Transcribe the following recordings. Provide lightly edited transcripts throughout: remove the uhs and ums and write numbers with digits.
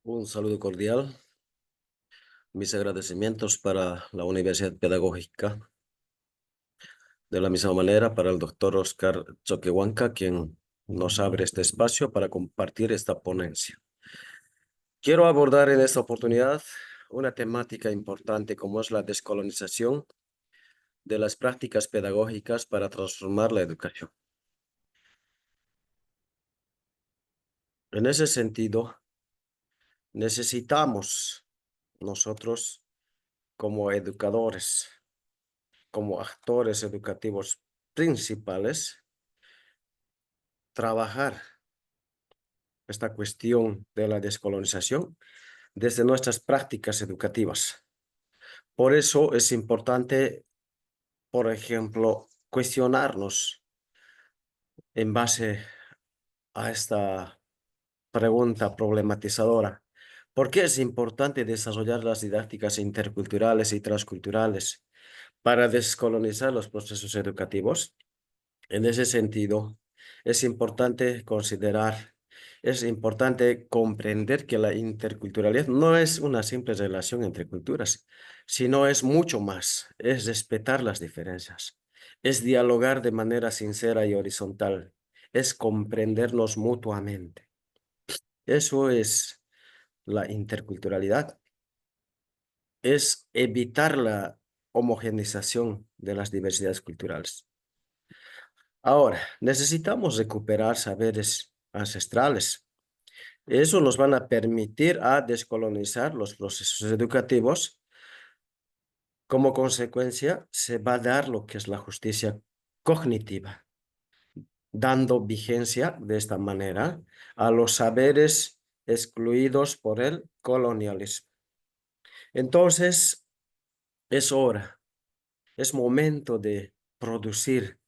Un saludo cordial. Mis agradecimientos para la Universidad Pedagógica. De la misma manera, para el doctor Oscar Choquehuanca, quien nos abre este espacio para compartir esta ponencia. Quiero abordar en esta oportunidad una temática importante como es la descolonización de las prácticas pedagógicas para transformar la educación. En ese sentido, necesitamos nosotros como educadores, como actores educativos principales, trabajar esta cuestión de la descolonización desde nuestras prácticas educativas. Por eso es importante, por ejemplo, cuestionarnos en base a esta pregunta problematizadora. ¿Por qué es importante desarrollar las didácticas interculturales y transculturales para descolonizar los procesos educativos? En ese sentido, es importante considerar, es importante comprender que la interculturalidad no es una simple relación entre culturas, sino es mucho más, es respetar las diferencias, es dialogar de manera sincera y horizontal, es comprendernos mutuamente. Eso es la interculturalidad, es evitar la homogeneización de las diversidades culturales. Ahora, necesitamos recuperar saberes ancestrales. Eso nos van a permitir a descolonizar los procesos educativos. Como consecuencia, se va a dar lo que es la justicia cognitiva, dando vigencia de esta manera a los saberes excluidos por el colonialismo. Entonces, es hora, es momento de producir,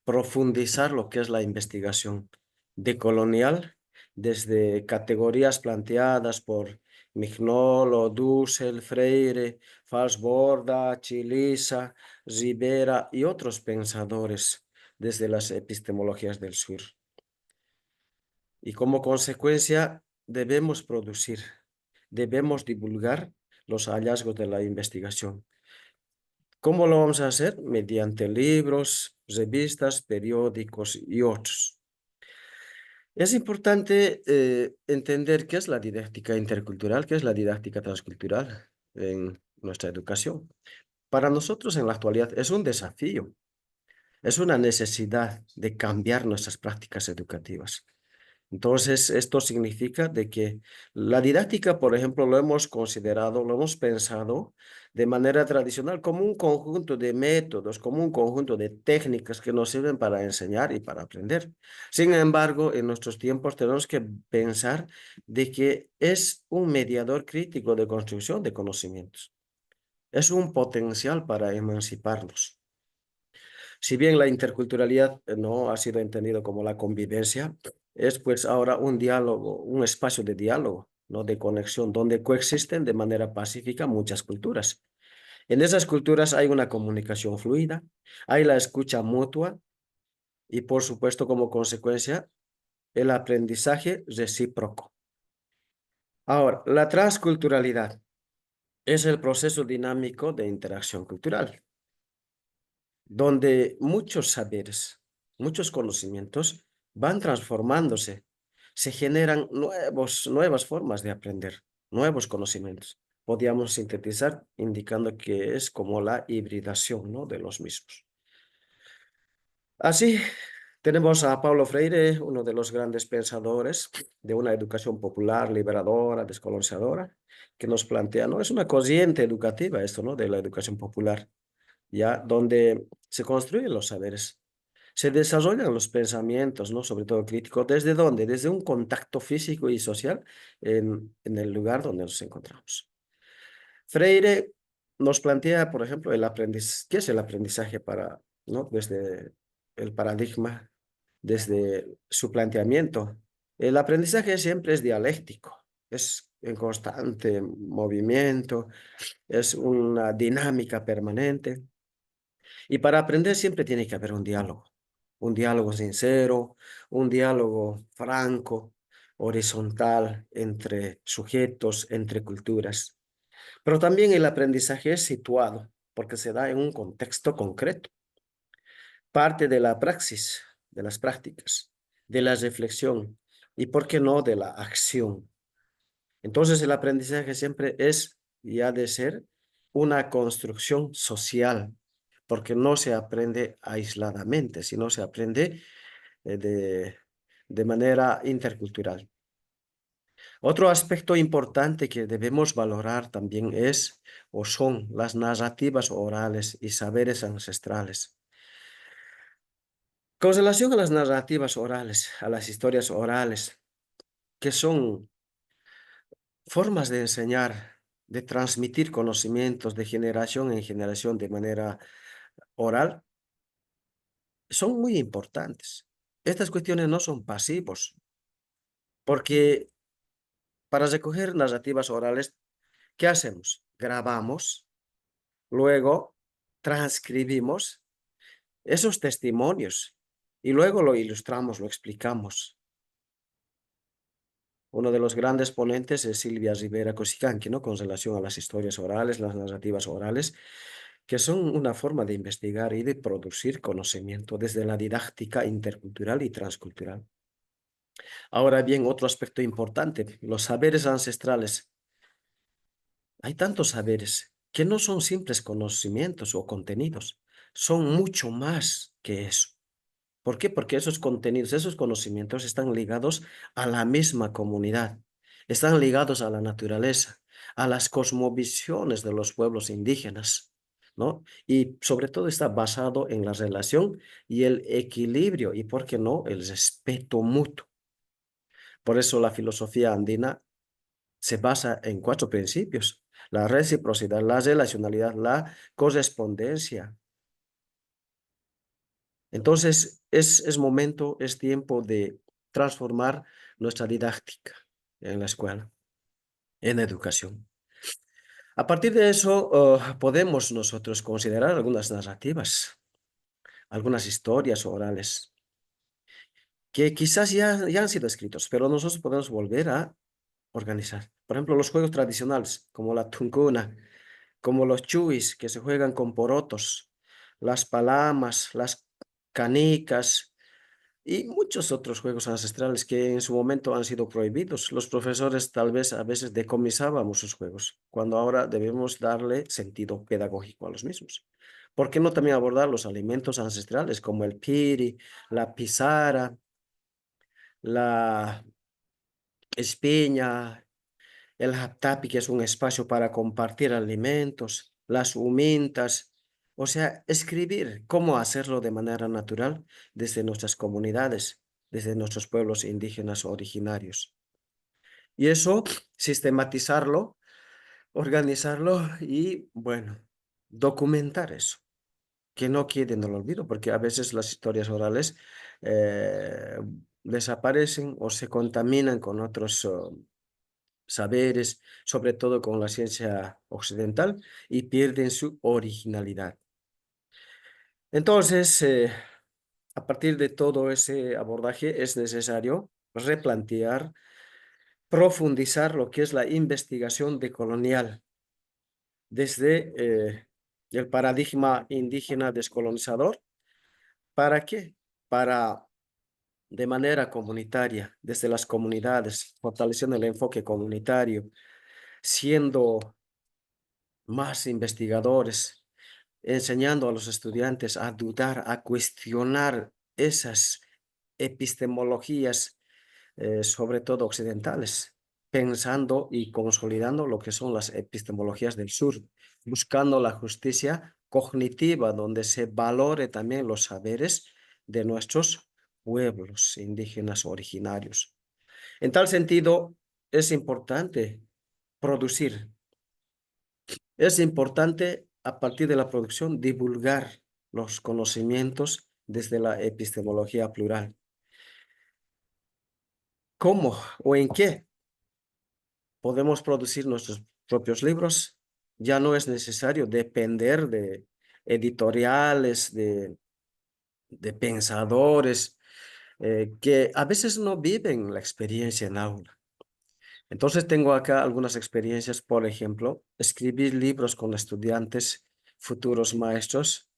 profundizar lo que es la investigación decolonial desde categorías planteadas por Mignolo, Dussel, Freire, Falsborda, Chilisa, Rivera y otros pensadores desde las epistemologías del sur. Y como consecuencia debemos producir, debemos divulgar los hallazgos de la investigación. ¿Cómo lo vamos a hacer? Mediante libros, revistas, periódicos y otros. Es importante entender qué es la didáctica intercultural, qué es la didáctica transcultural en nuestra educación. Para nosotros en la actualidad es un desafío, es una necesidad de cambiar nuestras prácticas educativas. Entonces, esto significa de que la didáctica, por ejemplo, lo hemos considerado, lo hemos pensado de manera tradicional como un conjunto de métodos, como un conjunto de técnicas que nos sirven para enseñar y para aprender. Sin embargo, en nuestros tiempos tenemos que pensar de que es un mediador crítico de construcción de conocimientos. Es un potencial para emanciparnos. Si bien la interculturalidad no ha sido entendido como la convivencia, es pues ahora un diálogo, un espacio de diálogo, ¿no? De conexión, donde coexisten de manera pacífica muchas culturas. En esas culturas hay una comunicación fluida, hay la escucha mutua y, por supuesto, como consecuencia, el aprendizaje recíproco. Ahora, la transculturalidad es el proceso dinámico de interacción cultural, donde muchos saberes, muchos conocimientos van transformándose, se generan nuevas formas de aprender, nuevos conocimientos. Podríamos sintetizar indicando que es como la hibridación, ¿no?, de los mismos. Así, tenemos a Paulo Freire, uno de los grandes pensadores de una educación popular, liberadora, descolonizadora, que nos plantea, ¿no? Es una corriente educativa esto, ¿no?, de la educación popular, ya donde se construyen los saberes, se desarrollan los pensamientos, ¿no?, sobre todo críticos. ¿Desde dónde? Desde un contacto físico y social en el lugar donde nos encontramos. Freire nos plantea, por ejemplo, ¿qué es el aprendizaje para, ¿no?, desde el paradigma, desde su planteamiento? El aprendizaje siempre es dialéctico, es en constante movimiento, es una dinámica permanente. Y para aprender siempre tiene que haber un diálogo sincero, un diálogo franco, horizontal entre sujetos, entre culturas. Pero también el aprendizaje es situado porque se da en un contexto concreto, parte de la praxis, de las prácticas, de la reflexión y, ¿por qué no?, de la acción. Entonces el aprendizaje siempre es y ha de ser una construcción social, porque no se aprende aisladamente, sino se aprende de manera intercultural. Otro aspecto importante que debemos valorar también es o son las narrativas orales y saberes ancestrales. Con relación a las narrativas orales, a las historias orales, que son formas de enseñar, de transmitir conocimientos de generación en generación de manera oral, son muy importantes. Estas cuestiones no son pasivos, porque para recoger narrativas orales, ¿qué hacemos? Grabamos, luego transcribimos esos testimonios y luego lo ilustramos, lo explicamos. Uno de los grandes ponentes es Silvia Rivera Cosicanqui, ¿no?, con relación a las historias orales, las narrativas orales, que son una forma de investigar y de producir conocimiento desde la didáctica intercultural y transcultural. Ahora bien, otro aspecto importante, los saberes ancestrales. Hay tantos saberes que no son simples conocimientos o contenidos, son mucho más que eso. ¿Por qué? Porque esos contenidos, esos conocimientos están ligados a la misma comunidad, están ligados a la naturaleza, a las cosmovisiones de los pueblos indígenas, ¿no? Y sobre todo está basado en la relación y el equilibrio y, ¿por qué no?, el respeto mutuo. Por eso la filosofía andina se basa en 4 principios: la reciprocidad, la relacionalidad, la correspondencia. Entonces, es momento, es tiempo de transformar nuestra didáctica en la escuela, en la educación. A partir de eso, podemos nosotros considerar algunas narrativas, algunas historias orales, que quizás ya han sido escritos, pero nosotros podemos volver a organizar. Por ejemplo, los juegos tradicionales, como la tuncuna, como los chuis, que se juegan con porotos, las palamas, las canicas y muchos otros juegos ancestrales que en su momento han sido prohibidos. Los profesores tal vez a veces decomisábamos sus juegos, cuando ahora debemos darle sentido pedagógico a los mismos. ¿Por qué no también abordar los alimentos ancestrales como el piri, la pisara, la espiña, el haptapi, que es un espacio para compartir alimentos, las humintas, o sea, escribir cómo hacerlo de manera natural desde nuestras comunidades, desde nuestros pueblos indígenas originarios. Y eso, sistematizarlo, organizarlo y, bueno, documentar eso, que no quede en el olvido, porque a veces las historias orales eh, desaparecen o se contaminan con otros saberes, sobre todo con la ciencia occidental, y pierden su originalidad. Entonces, a partir de todo ese abordaje es necesario replantear, profundizar lo que es la investigación decolonial desde el paradigma indígena descolonizador. ¿Para qué? Para, de manera comunitaria, desde las comunidades, fortaleciendo el enfoque comunitario, siendo más investigadores, enseñando a los estudiantes a dudar, a cuestionar esas epistemologías, sobre todo occidentales, pensando y consolidando lo que son las epistemologías del sur, buscando la justicia cognitiva, donde se valore también los saberes de nuestros pueblos indígenas originarios. En tal sentido, es importante producir. Es importante, a partir de la producción, divulgar los conocimientos desde la epistemología plural. ¿Cómo o en qué podemos producir nuestros propios libros? Ya no es necesario depender de editoriales, de pensadores, que a veces no viven la experiencia en aula. Entonces tengo acá algunas experiencias, por ejemplo, escribir libros con estudiantes, futuros maestros,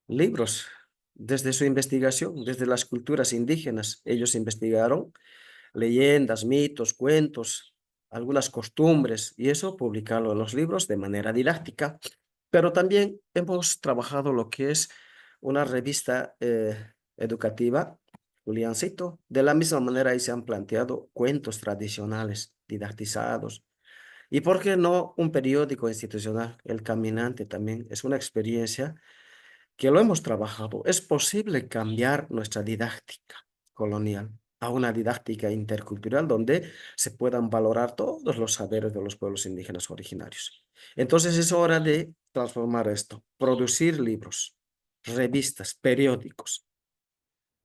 libros desde su investigación, desde las culturas indígenas. Ellos investigaron leyendas, mitos, cuentos, algunas costumbres, y eso publicarlo en los libros de manera didáctica. Pero también hemos trabajado lo que es una revista educativa, Juliancito. De la misma manera ahí se han planteado cuentos tradicionales, didactizados. ¿Y por qué no un periódico institucional? El Caminante también es una experiencia que lo hemos trabajado. Es posible cambiar nuestra didáctica colonial a una didáctica intercultural donde se puedan valorar todos los saberes de los pueblos indígenas originarios. Entonces es hora de transformar esto, producir libros, revistas, periódicos,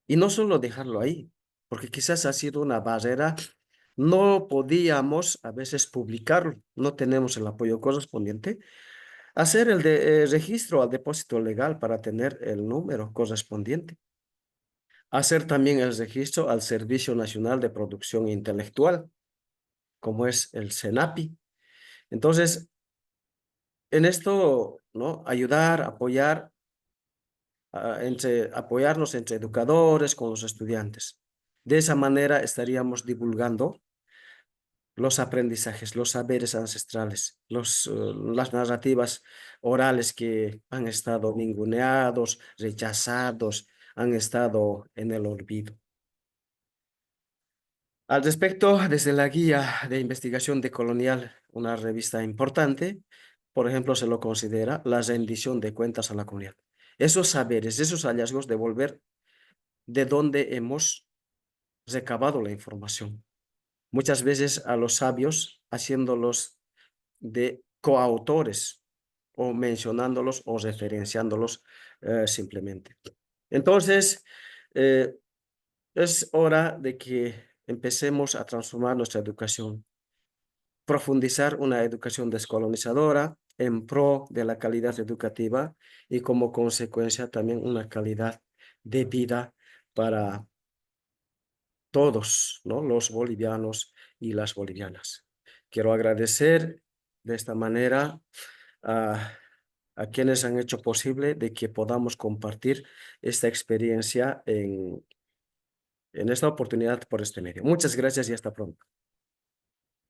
y no solo dejarlo ahí, porque quizás ha sido una barrera. No podíamos a veces publicarlo, no tenemos el apoyo correspondiente. Hacer el registro al depósito legal para tener el número correspondiente. Hacer también el registro al Servicio Nacional de Producción Intelectual, como es el SENAPI. Entonces, en esto, ¿no? Ayudar, apoyar, apoyarnos entre educadores con los estudiantes. De esa manera estaríamos divulgando los aprendizajes, los saberes ancestrales, las narrativas orales que han estado ninguneados, rechazados, han estado en el olvido. Al respecto, desde la Guía de Investigación Decolonial, una revista importante, por ejemplo, se lo considera la rendición de cuentas a la comunidad. Esos saberes, esos hallazgos, devolver de dónde hemos recabado la información. Muchas veces a los sabios haciéndolos de coautores o mencionándolos o referenciándolos simplemente. Entonces, es hora de que empecemos a transformar nuestra educación, profundizar una educación descolonizadora en pro de la calidad educativa y como consecuencia también una calidad de vida para todos, ¿no? Los bolivianos y las bolivianas. Quiero agradecer de esta manera a, a quienes han hecho posible de que podamos compartir esta experiencia en esta oportunidad por este medio. Muchas gracias y hasta pronto.